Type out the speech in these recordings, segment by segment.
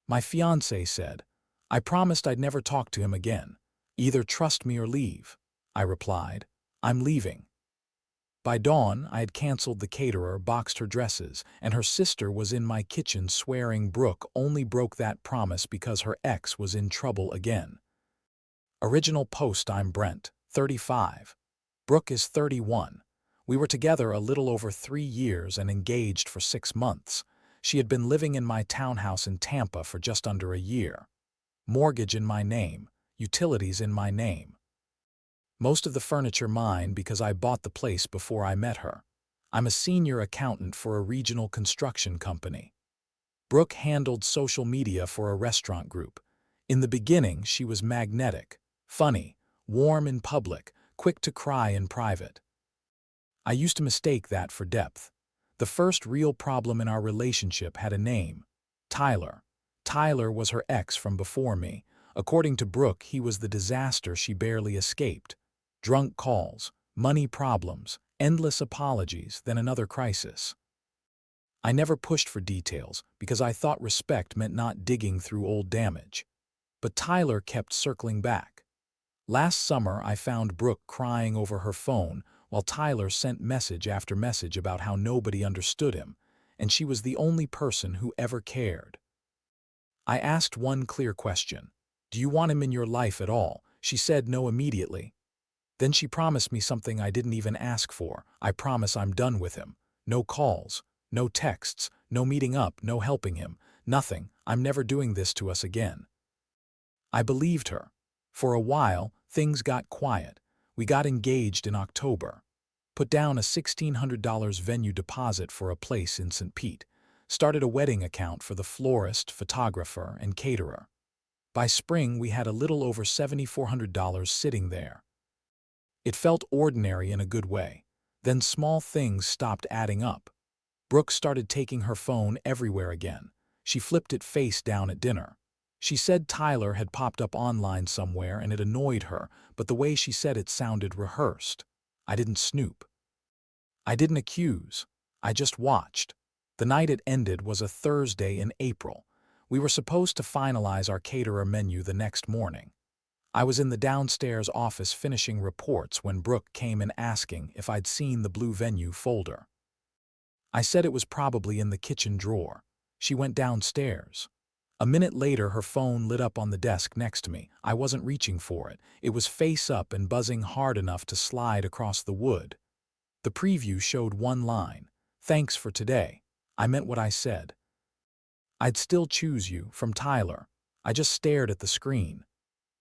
My fiancé said, "I promised I'd never talk to him again. Either trust me or leave." I replied, "I'm leaving." By dawn, I had canceled the caterer, boxed her dresses, and her sister was in my kitchen swearing Brooke only broke that promise because her ex was in trouble again. Original post: I'm Brent, 35. Brooke is 31. We were together a little over 3 years and engaged for 6 months. She had been living in my townhouse in Tampa for just under a year. Mortgage in my name, utilities in my name. Most of the furniture mine because I bought the place before I met her. I'm a senior accountant for a regional construction company. Brooke handled social media for a restaurant group. In the beginning, she was magnetic, funny, warm in public, quick to cry in private. I used to mistake that for depth. The first real problem in our relationship had a name: Tyler. Tyler was her ex from before me. According to Brooke, he was the disaster she barely escaped. Drunk calls, money problems, endless apologies, then another crisis. I never pushed for details because I thought respect meant not digging through old damage. But Tyler kept circling back. Last summer, I found Brooke crying over her phone while Tyler sent message after message about how nobody understood him, and she was the only person who ever cared. I asked one clear question: "Do you want him in your life at all?" She said no immediately. Then she promised me something I didn't even ask for. "I promise I'm done with him. No calls, no texts, no meeting up, no helping him, nothing. I'm never doing this to us again." I believed her. For a while, things got quiet. We got engaged in October. Put down a $1,600 venue deposit for a place in St. Pete. Started a wedding account for the florist, photographer, and caterer. By spring, we had a little over $7,400 sitting there. It felt ordinary in a good way. Then small things stopped adding up. Brooke started taking her phone everywhere again. She flipped it face down at dinner. She said Tyler had popped up online somewhere and it annoyed her, but the way she said it sounded rehearsed. I didn't snoop. I didn't accuse. I just watched. The night it ended was a Thursday in April. We were supposed to finalize our caterer menu the next morning. I was in the downstairs office finishing reports when Brooke came in asking if I'd seen the blue venue folder. I said it was probably in the kitchen drawer. She went downstairs. A minute later, her phone lit up on the desk next to me. I wasn't reaching for it. It was face up and buzzing hard enough to slide across the wood. The preview showed one line: "Thanks for today. I meant what I said. I'd still choose you," from Tyler. I just stared at the screen.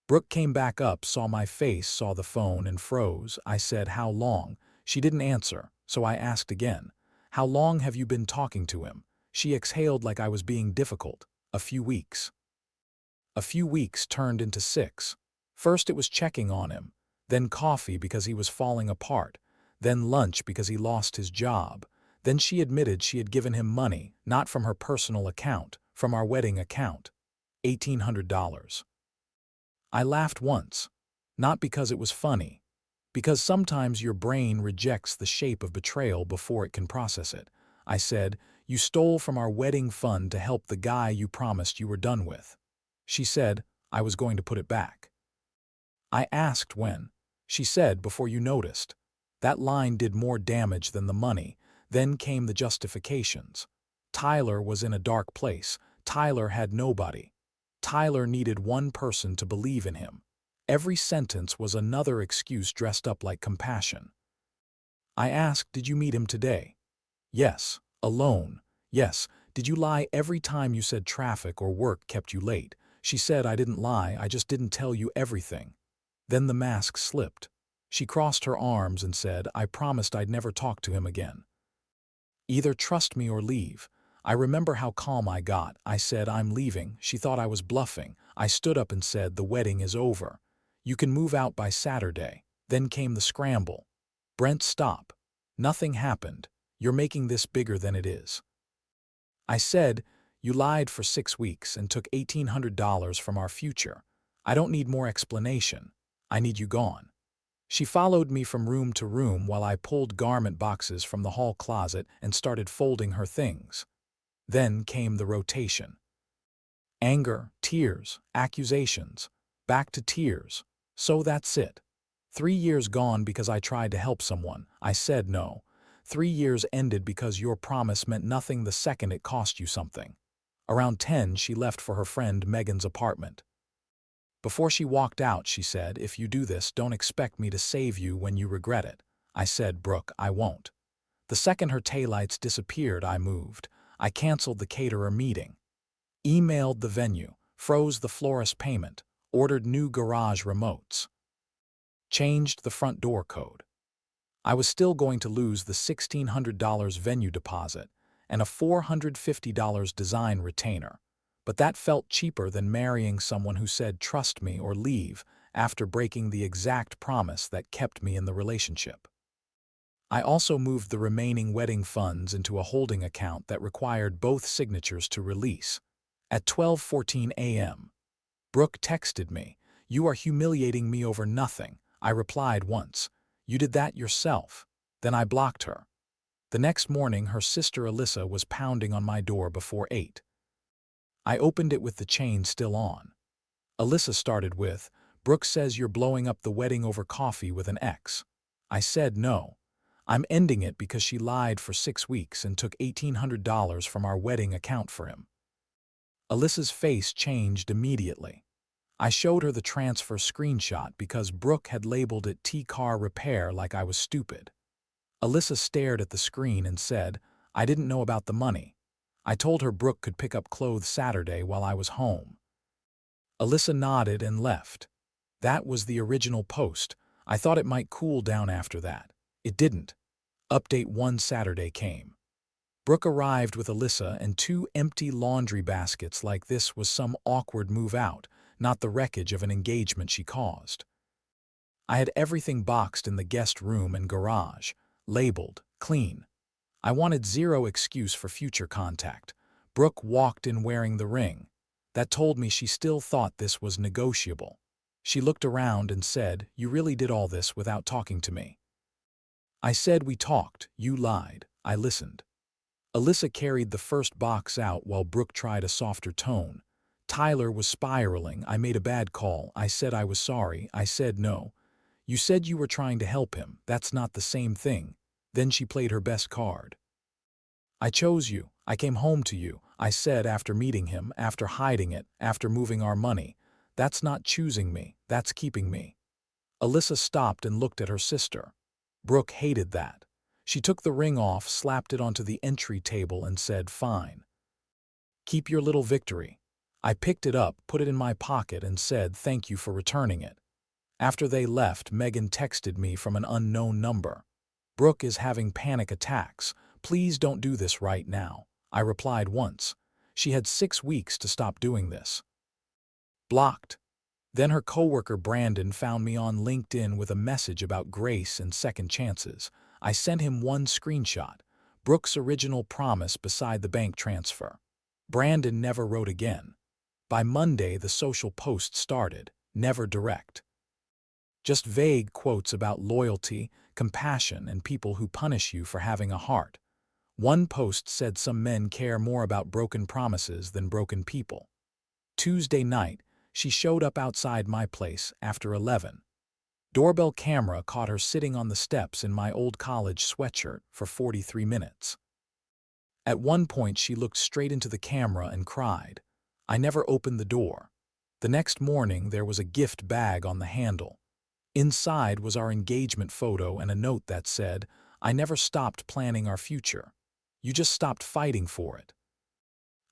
Brooke came back up, saw my face, saw the phone, and froze. I said, "How long?" She didn't answer, so I asked again. "How long have you been talking to him?" She exhaled like I was being difficult. "A few weeks." A few weeks turned into 6. First it was checking on him, then coffee because he was falling apart, then lunch because he lost his job. Then she admitted she had given him money, not from her personal account, from our wedding account. $1,800. I laughed once, not because it was funny, because sometimes your brain rejects the shape of betrayal before it can process it. I said, "You stole from our wedding fund to help the guy you promised you were done with." She said, "I was going to put it back." I asked when. She said, "Before you noticed." That line did more damage than the money. Then came the justifications. Tyler was in a dark place. Tyler had nobody. Tyler needed one person to believe in him. Every sentence was another excuse dressed up like compassion. I asked, "Did you meet him today?" "Yes." "Alone?" "Yes." "Did you lie every time you said traffic or work kept you late?" She said, "I didn't lie, I just didn't tell you everything." Then the mask slipped. She crossed her arms and said, "I promised I'd never talk to him again. Either trust me or leave." I remember how calm I got. I said, "I'm leaving." She thought I was bluffing. I stood up and said, "The wedding is over. You can move out by Saturday." Then came the scramble. "Brent, stop. Nothing happened. You're making this bigger than it is." I said, "You lied for 6 weeks and took $1,800 from our future. I don't need more explanation. I need you gone." She followed me from room to room while I pulled garment boxes from the hall closet and started folding her things. Then came the rotation. Anger, tears, accusations. Back to tears. So that's it. 3 years gone because I tried to help someone. I said no. 3 years ended because your promise meant nothing the second it cost you something. Around 10, she left for her friend Megan's apartment. Before she walked out, she said, "If you do this, don't expect me to save you when you regret it." I said, "Brooke, I won't." The second her taillights disappeared, I moved. I canceled the caterer meeting, emailed the venue, froze the florist payment, ordered new garage remotes, changed the front door code. I was still going to lose the $1,600 venue deposit and a $450 design retainer, but that felt cheaper than marrying someone who said trust me or leave after breaking the exact promise that kept me in the relationship. I also moved the remaining wedding funds into a holding account that required both signatures to release. At 12:14 a.m., Brooke texted me, "You are humiliating me over nothing." I replied once, "You did that yourself." Then I blocked her. The next morning, her sister Alyssa was pounding on my door before 8. I opened it with the chain still on. Alyssa started with, "Brooke says you're blowing up the wedding over coffee with an ex." I said no. I'm ending it because she lied for 6 weeks and took $1,800 from our wedding account for him. Alyssa's face changed immediately. I showed her the transfer screenshot because Brooke had labeled it T-car repair like I was stupid. Alyssa stared at the screen and said, "I didn't know about the money. I told her Brooke could pick up clothes Saturday while I was home." Alyssa nodded and left. That was the original post. I thought it might cool down after that. It didn't. Update 1 Saturday came. Brooke arrived with Alyssa and 2 empty laundry baskets like this was some awkward move out, not the wreckage of an engagement she caused. I had everything boxed in the guest room and garage, labeled, clean. I wanted zero excuse for future contact. Brooke walked in wearing the ring. That told me she still thought this was negotiable. She looked around and said, "You really did all this without talking to me." I said we talked, you lied. I listened. Alyssa carried the first box out while Brooke tried a softer tone. Tyler was spiraling. "I made a bad call. I said I was sorry." I said no. "You said you were trying to help him. That's not the same thing." Then she played her best card. "I chose you. I came home to you." I said after meeting him, after hiding it, after moving our money. "That's not choosing me. That's keeping me." Alyssa stopped and looked at her sister. Brooke hated that. She took the ring off, slapped it onto the entry table and said, "Fine. Keep your little victory." I picked it up, put it in my pocket and said, "Thank you for returning it." After they left, Megan texted me from an unknown number. "Brooke is having panic attacks. Please don't do this right now." I replied once. She had 6 weeks to stop doing this. Blocked. Then her coworker Brandon found me on LinkedIn with a message about grace and second chances. I sent him one screenshot, Brooke's original promise beside the bank transfer. Brandon never wrote again. By Monday, the social post started, never direct. Just vague quotes about loyalty, compassion, and people who punish you for having a heart. One post said some men care more about broken promises than broken people. Tuesday night, she showed up outside my place after 11. Doorbell camera caught her sitting on the steps in my old college sweatshirt for 43 minutes. At one point, she looked straight into the camera and cried. I never opened the door. The next morning, there was a gift bag on the handle. Inside was our engagement photo and a note that said, "I never stopped planning our future. You just stopped fighting for it."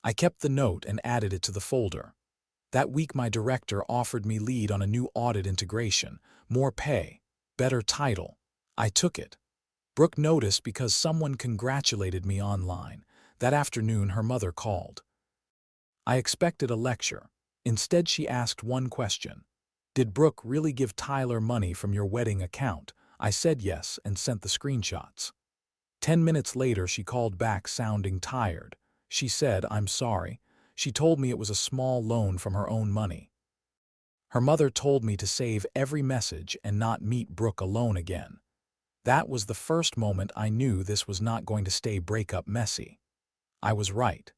I kept the note and added it to the folder. That week, my director offered me lead on a new audit integration, more pay, better title. I took it. Brooke noticed because someone congratulated me online. That afternoon, her mother called. I expected a lecture. Instead, she asked one question. "Did Brooke really give Tyler money from your wedding account?" I said yes and sent the screenshots. 10 minutes later, she called back sounding tired. She said, "I'm sorry. She told me it was a small loan from her own money." Her mother told me to save every message and not meet Brooke alone again. That was the first moment I knew this was not going to stay breakup messy. I was right.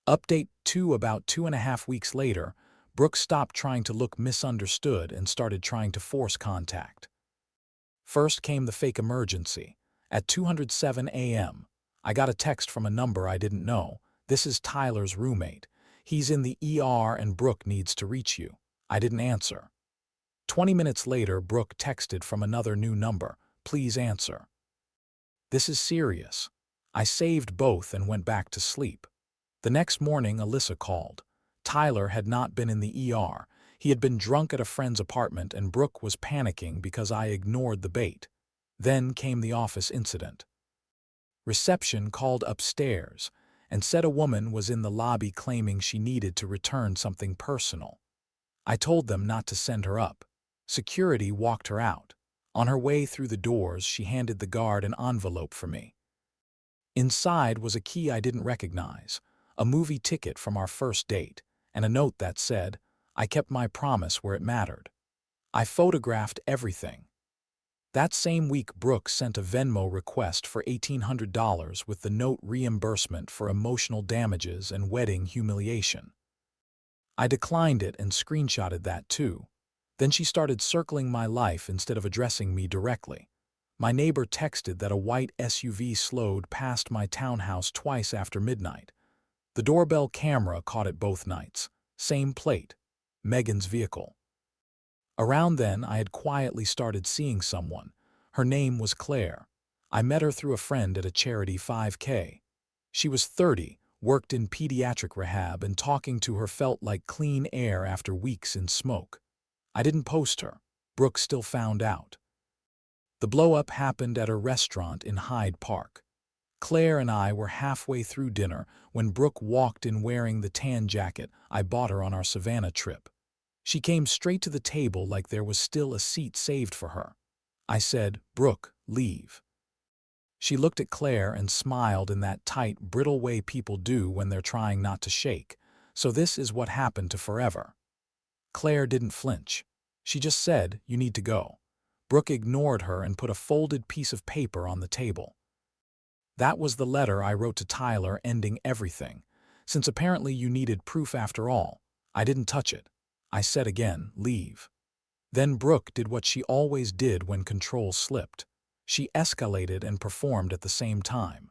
Update 2: about 2.5 weeks later, Brooke stopped trying to look misunderstood and started trying to force contact. First came the fake emergency. At 2:07 a.m., I got a text from a number I didn't know. "This is Tyler's roommate. He's in the ER and Brooke needs to reach you." I didn't answer. 20 minutes later, Brooke texted from another new number. "Please answer. This is serious." I saved both and went back to sleep. The next morning, Alyssa called. Tyler had not been in the ER. He had been drunk at a friend's apartment, and Brooke was panicking because I ignored the bait. Then came the office incident. Reception called upstairs and said a woman was in the lobby claiming she needed to return something personal. I told them not to send her up. Security walked her out. On her way through the doors, she handed the guard an envelope for me. Inside was a key I didn't recognize, a movie ticket from our first date, and a note that said, "I kept my promise where it mattered." I photographed everything. That same week, Brooke sent a Venmo request for $1,800 with the note reimbursement for emotional damages and wedding humiliation. I declined it and screenshotted that too. Then she started circling my life instead of addressing me directly. My neighbor texted that a white SUV slowed past my townhouse twice after midnight. The doorbell camera caught it both nights. Same plate. Megan's vehicle. Around then, I had quietly started seeing someone. Her name was Claire. I met her through a friend at a charity 5K. She was 30, worked in pediatric rehab, and talking to her felt like clean air after weeks in smoke. I didn't post her. Brooke still found out. The blow-up happened at a restaurant in Hyde Park. Claire and I were halfway through dinner when Brooke walked in wearing the tan jacket I bought her on our Savannah trip. She came straight to the table like there was still a seat saved for her. I said, "Brooke, leave." She looked at Claire and smiled in that tight, brittle way people do when they're trying not to shake. "So this is what happened to Forever." Claire didn't flinch. She just said, "You need to go." Brooke ignored her and put a folded piece of paper on the table. That was the letter I wrote to Tyler ending everything. Since apparently you needed proof after all, I didn't touch it. I said again, "Leave." Then Brooke did what she always did when control slipped. She escalated and performed at the same time.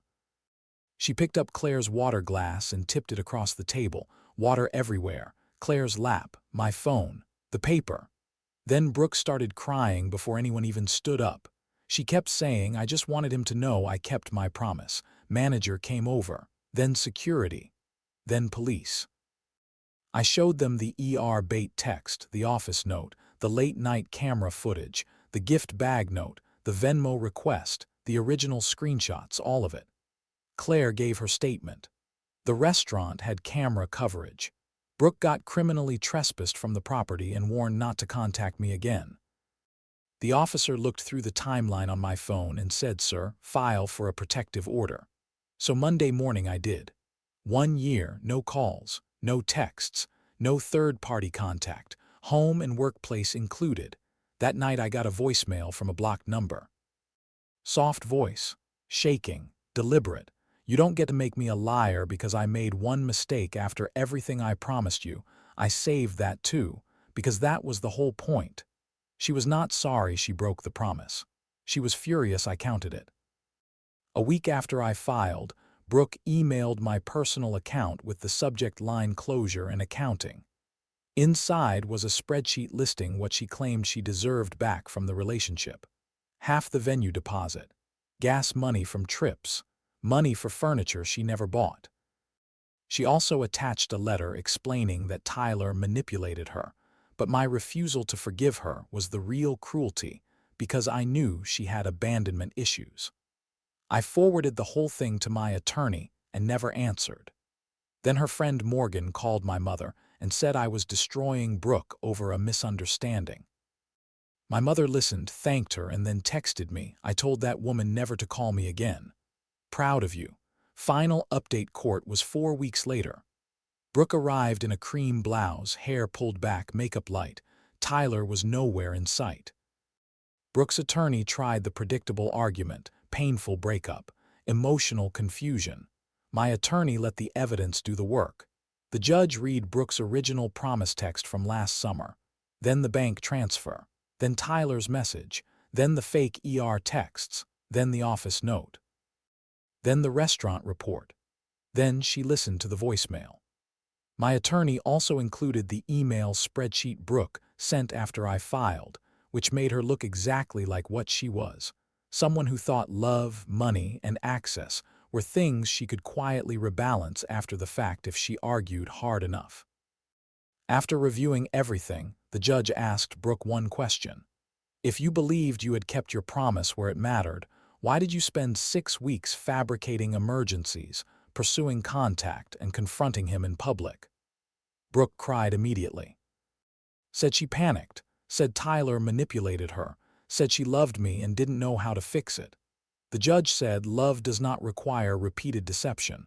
She picked up Claire's water glass and tipped it across the table, water everywhere, Claire's lap, my phone, the paper. Then Brooke started crying before anyone even stood up. She kept saying, "I just wanted him to know I kept my promise." Manager came over, then security, then police. I showed them the ER bait text, the office note, the late-night camera footage, the gift bag note, the Venmo request, the original screenshots, all of it. Claire gave her statement. The restaurant had camera coverage. Brooke got criminally trespassed from the property and warned not to contact me again. The officer looked through the timeline on my phone and said, "Sir, file for a protective order." So Monday morning I did. 1 year, no calls, no texts, no third-party contact, home and workplace included. That night I got a voicemail from a blocked number. Soft voice, shaking, deliberate. "You don't get to make me a liar because I made one mistake after everything I promised you." I saved that too, because that was the whole point. She was not sorry she broke the promise. She was furious I counted it. A week after I filed, Brooke emailed my personal account with the subject line "Closure and Accounting." Inside was a spreadsheet listing what she claimed she deserved back from the relationship. Half the venue deposit, gas money from trips, money for furniture she never bought. She also attached a letter explaining that Tyler manipulated her, but my refusal to forgive her was the real cruelty because I knew she had abandonment issues. I forwarded the whole thing to my attorney and never answered. Then her friend Morgan called my mother and said I was destroying Brooke over a misunderstanding. My mother listened, thanked her, and then texted me. "I told that woman never to call me again. Proud of you." Final update: court was 4 weeks later. Brooke arrived in a cream blouse, hair pulled back, makeup light. Tyler was nowhere in sight. Brooke's attorney tried the predictable argument: painful breakup, emotional confusion. My attorney let the evidence do the work. The judge read Brooke's original promise text from last summer, then the bank transfer, then Tyler's message, then the fake texts, then the office note, then the restaurant report. Then she listened to the voicemail. My attorney also included the email spreadsheet Brooke sent after I filed, which made her look exactly like what she was, someone who thought love, money, and access were things she could quietly rebalance after the fact if she argued hard enough. After reviewing everything, the judge asked Brooke one question. If you believed you had kept your promise where it mattered, why did you spend 6 weeks fabricating emergencies, pursuing contact, and confronting him in public? Brooke cried immediately. Said she panicked, said Tyler manipulated her, said she loved me and didn't know how to fix it. The judge said love does not require repeated deception,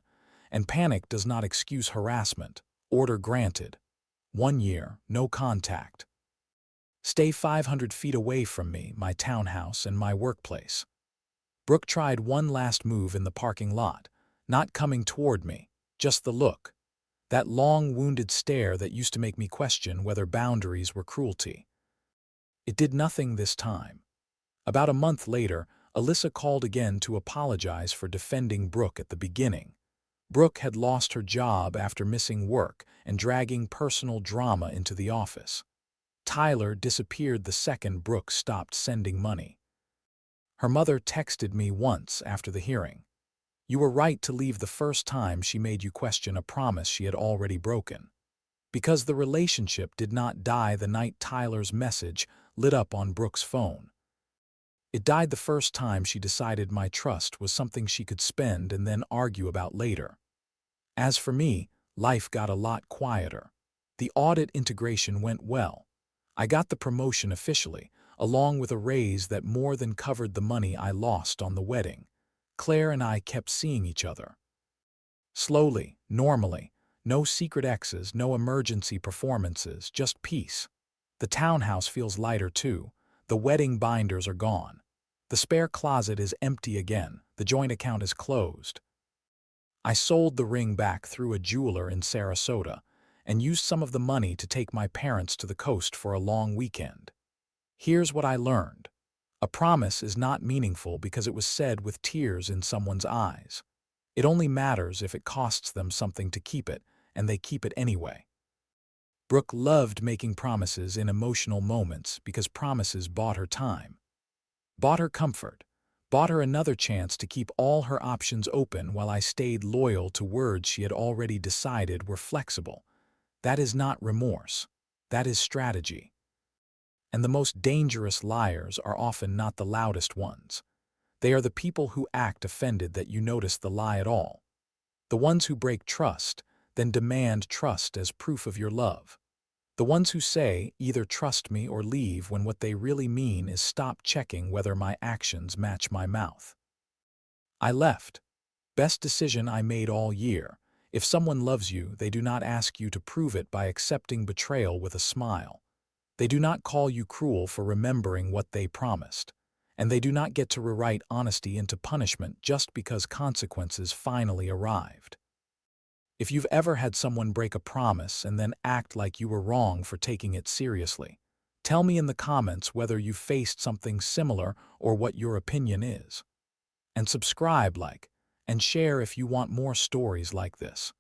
and panic does not excuse harassment. Order granted. 1 year, no contact. Stay 500 feet away from me, my townhouse, and my workplace. Brooke tried one last move in the parking lot, not coming toward me, just the look. That long, wounded stare that used to make me question whether boundaries were cruelty. It did nothing this time. About a month later, Alyssa called again to apologize for defending Brooke at the beginning. Brooke had lost her job after missing work and dragging personal drama into the office. Tyler disappeared the second Brooke stopped sending money. Her mother texted me once after the hearing. You were right to leave the first time she made you question a promise she had already broken. Because the relationship did not die the night Tyler's message lit up on Brooke's phone. It died the first time she decided my trust was something she could spend and then argue about later. As for me, life got a lot quieter. The audit integration went well. I got the promotion officially, along with a raise that more than covered the money I lost on the wedding. Claire and I kept seeing each other. Slowly, normally, no secret exes, no emergency performances, just peace. The townhouse feels lighter too. The wedding binders are gone. The spare closet is empty again. The joint account is closed. I sold the ring back through a jeweler in Sarasota and used some of the money to take my parents to the coast for a long weekend. Here's what I learned. A promise is not meaningful because it was said with tears in someone's eyes. It only matters if it costs them something to keep it, and they keep it anyway. Brooke loved making promises in emotional moments because promises bought her time, bought her comfort, bought her another chance to keep all her options open while I stayed loyal to words she had already decided were flexible. That is not remorse. That is strategy. And the most dangerous liars are often not the loudest ones. They are the people who act offended that you notice the lie at all. The ones who break trust, then demand trust as proof of your love. The ones who say, either trust me or leave, when what they really mean is stop checking whether my actions match my mouth. I left. Best decision I made all year. If someone loves you, they do not ask you to prove it by accepting betrayal with a smile. They do not call you cruel for remembering what they promised. And they do not get to rewrite honesty into punishment just because consequences finally arrived. If you've ever had someone break a promise and then act like you were wrong for taking it seriously, tell me in the comments whether you faced something similar or what your opinion is. And subscribe, like, and share if you want more stories like this.